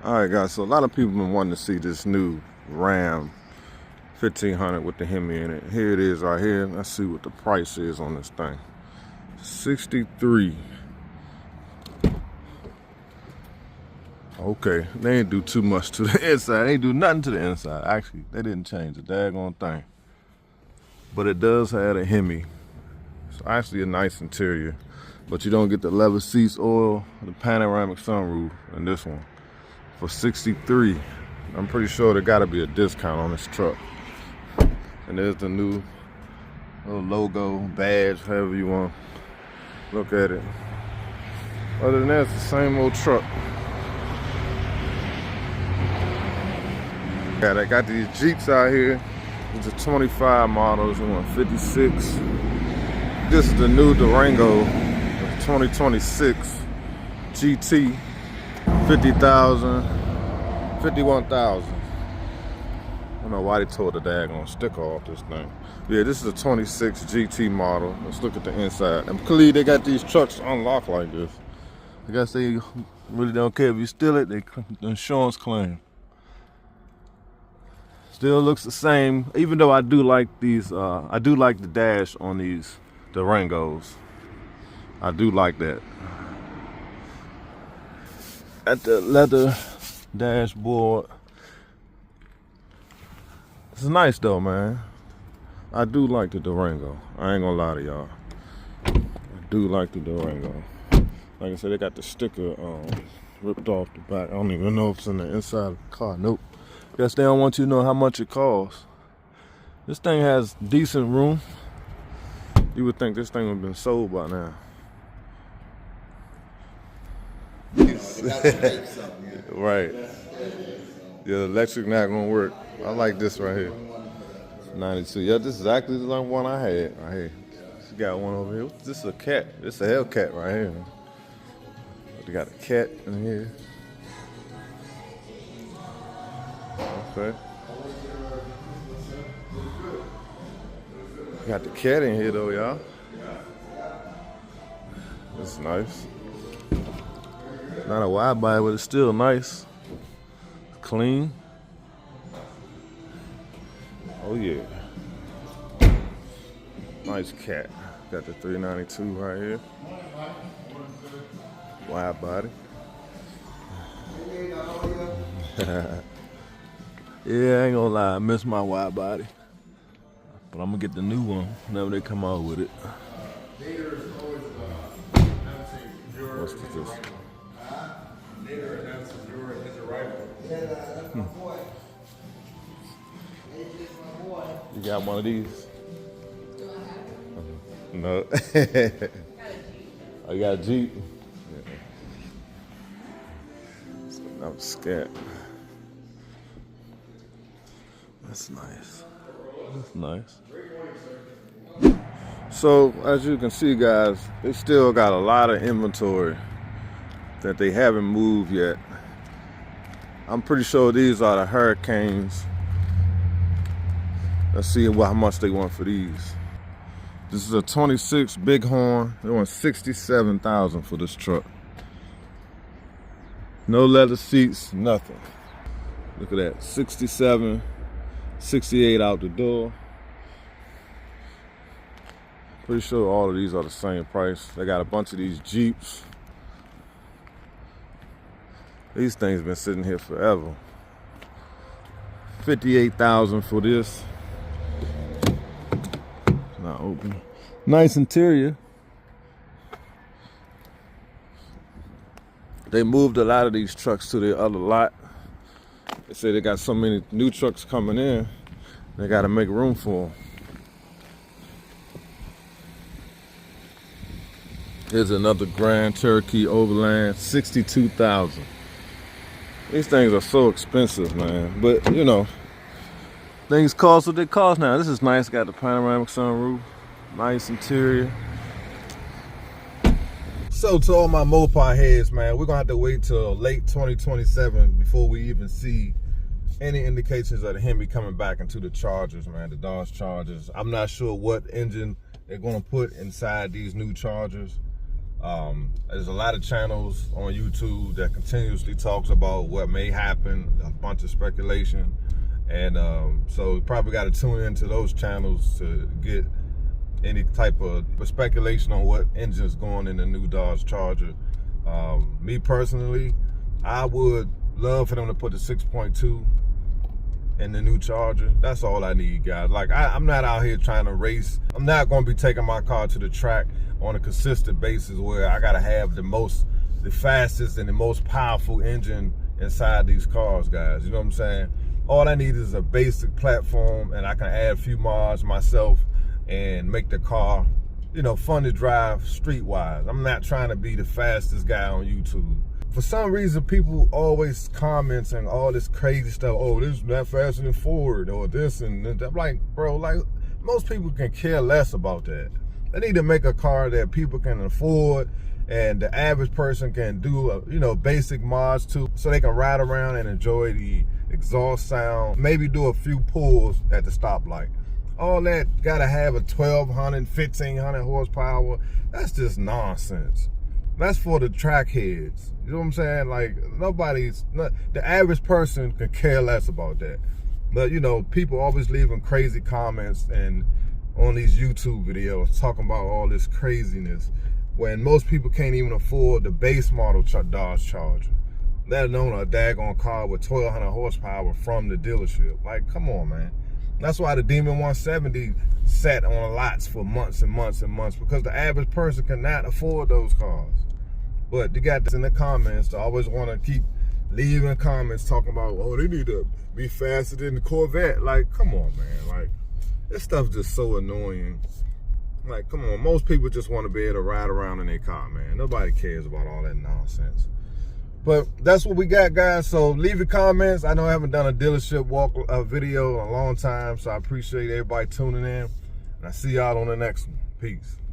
All right, guys, so a lot of people been wanting to see this new Ram 1500 with the Hemi in it. Here it is right here. Let's see what the price is on this thing. 63. Okay, they didn't do too much to the inside. They didn't do nothing to the inside. Actually, they didn't change the daggone thing. But it does have a Hemi. It's actually a nice interior. But you don't get the leather seats or the panoramic sunroof in this one. For 63, I'm pretty sure there gotta be a discount on this truck. And there's the new little logo, badge, however you want to look at it. Other than that, it's the same old truck. Yeah, they got these Jeeps out here. It's a 25 model, it's one 56. This is the new Durango, the 2026 GT. 50,000, 51,000. I don't know why they tore the daggone sticker off this thing. Yeah, this is a 26 GT model. Let's look at the inside. And clearly they got these trucks unlocked like this. I guess they really don't care if you steal it, the insurance claim. Still looks the same, even though I do like these, I do like the dash on these Durangos. I do like that. At the leather dashboard. It's nice though, man. I do like the Durango. I ain't gonna lie to y'all. I do like the Durango. Like I said, they got the sticker ripped off the back. I don't even know if it's in the inside of the car. Nope. Guess they don't want you to know how much it costs. This thing has decent room. You would think this thing would have been sold by now. Right. Yeah, the electric not gonna work. I like this right here. 92. Yeah, this is exactly the one I had right here. She got one over here. This is a cat. This is a Hellcat right here. They got a cat in here. Okay. Got the cat in here though, y'all. This is nice. Not a wide body, but it's still nice. Clean. Oh yeah. Nice cat. Got the 392 right here. Wide body. Yeah, I ain't gonna lie, I miss my wide body. But I'm gonna get the new one whenever they come out with it. What's this? You got one of these? No. Oh, you got a Jeep? Yeah. I'm scared. That's nice. That's nice. So, as you can see, guys, they still got a lot of inventory that they haven't moved yet. I'm pretty sure these are the Hurricanes. Let's see how much they want for these. This is a 26 Bighorn. They want 67,000 for this truck. No leather seats, nothing. Look at that, 67, 68 out the door. Pretty sure all of these are the same price. They got a bunch of these Jeeps. These things been sitting here forever. 58,000 for this. Not open. Nice interior. They moved a lot of these trucks to the other lot. They say they got so many new trucks coming in, they got to make room for them. Here's another Grand Cherokee Overland, 62,000. These things are so expensive, man. But, you know, things cost what they cost now. This is nice. Got the panoramic sunroof. Nice interior. So to all my Mopar heads, man, we're going to have to wait till late 2027 before we even see any indications of the Hemi coming back into the Chargers, man, the Dodge Chargers. I'm not sure what engine they're going to put inside these new Chargers. There's a lot of channels on YouTube that continuously talks about what may happen, a bunch of speculation. And so you probably got to tune into those channels to get any type of speculation on what engine's going in the new Dodge Charger. Me personally, I would love for them to put the 6.2 in the new Charger. That's all I need, guys. Like, I'm not out here trying to race. I'm not going to be taking my car to the track on a consistent basis where I got to have the fastest and the most powerful engine inside these cars, guys. You know what I'm saying? All I need is a basic platform, and I can add a few mods myself and make the car, you know, fun to drive streetwise. I'm not trying to be the fastest guy on YouTube. For some reason, people always comment saying all this crazy stuff. Oh, this is not faster than Ford, or this and that. I'm like, bro, like, most people can care less about that. They need to make a car that people can afford and the average person can do, you know, basic mods to, so they can ride around and enjoy the exhaust sound, maybe do a few pulls at the stoplight. All that gotta have a 1,200, 1,500 horsepower. That's just nonsense. That's for the track heads. You know what I'm saying? Like, the average person can care less about that. But, you know, people always leaving crazy comments and on these YouTube videos talking about all this craziness when most people can't even afford the base model Dodge Charger, let alone a daggone car with 1,200 horsepower from the dealership. Like, come on, man. That's why the Demon 170 sat on lots for months and months and months, because the average person cannot afford those cars. But you got this in the comments to always want to keep leaving comments talking about, oh, they need to be faster than the Corvette. Like, come on, man. Like, this stuff's just so annoying. Like, come on. Most people just want to be able to ride around in their car, man. Nobody cares about all that nonsense. But that's what we got, guys. So leave your comments. I know I haven't done a dealership walk video in a long time, so I appreciate everybody tuning in. And I see y'all on the next one. Peace.